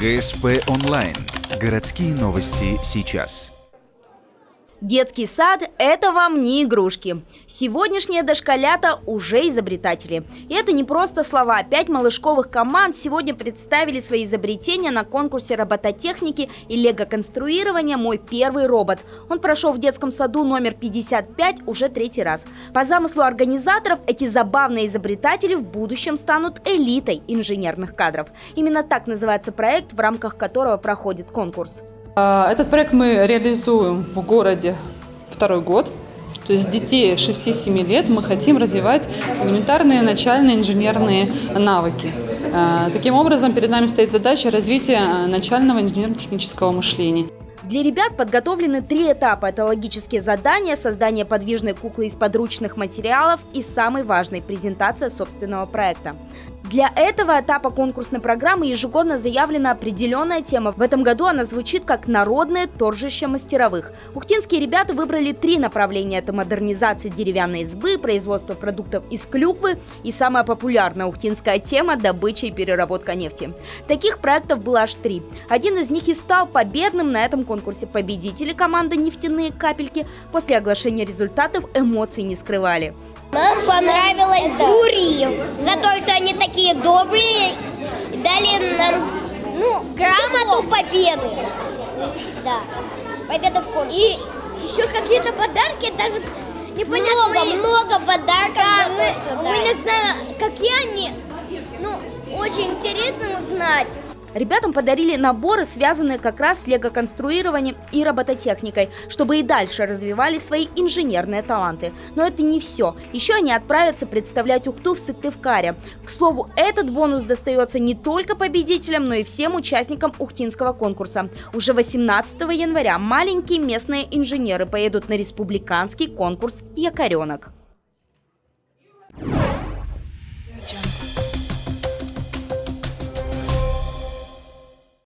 ГСП онлайн. Городские новости сейчас. Детский сад – это вам не игрушки. Сегодняшние дошколята уже изобретатели. И это не просто слова. 5 малышковых команд сегодня представили свои изобретения на конкурсе робототехники и лего-конструирования «Мой первый робот». Он прошел в детском саду номер 55 уже 3-й раз. По замыслу организаторов, эти забавные изобретатели в будущем станут элитой инженерных кадров. Именно так называется проект, в рамках которого проходит конкурс. Этот проект мы реализуем в городе 2-й год. То есть с детей 6-7 лет мы хотим развивать элементарные начальные инженерные навыки. Таким образом, перед нами стоит задача развития начального инженерно-технического мышления. Для ребят подготовлены 3 этапа. Это логические задания, создание подвижной куклы из подручных материалов и, самый важный, презентация собственного проекта. Для этого этапа конкурсной программы ежегодно заявлена определенная тема. В этом году она звучит как «Народное торжище мастеровых». Ухтинские ребята выбрали 3 направления. Это модернизация деревянной избы, производство продуктов из клюквы и самая популярная ухтинская тема – добыча и переработка нефти. Таких проектов было аж 3. Один из них и стал победным на этом конкурсе. Победители команды «Нефтяные капельки» после оглашения результатов эмоций не скрывали. Нам понравилось жюри за то, что они такие добрые, дали нам грамоту победы. Да, победа в конкурсе. И еще какие-то подарки, даже непонятно. Много подарков. Да, мы не знаем, какие они. Очень интересно узнать. Ребятам подарили наборы, связанные как раз с лего-конструированием и робототехникой, чтобы и дальше развивали свои инженерные таланты. Но это не все. Еще они отправятся представлять Ухту в Сыктывкаре. К слову, этот бонус достается не только победителям, но и всем участникам ухтинского конкурса. Уже 18 января маленькие местные инженеры поедут на республиканский конкурс «Якоренок».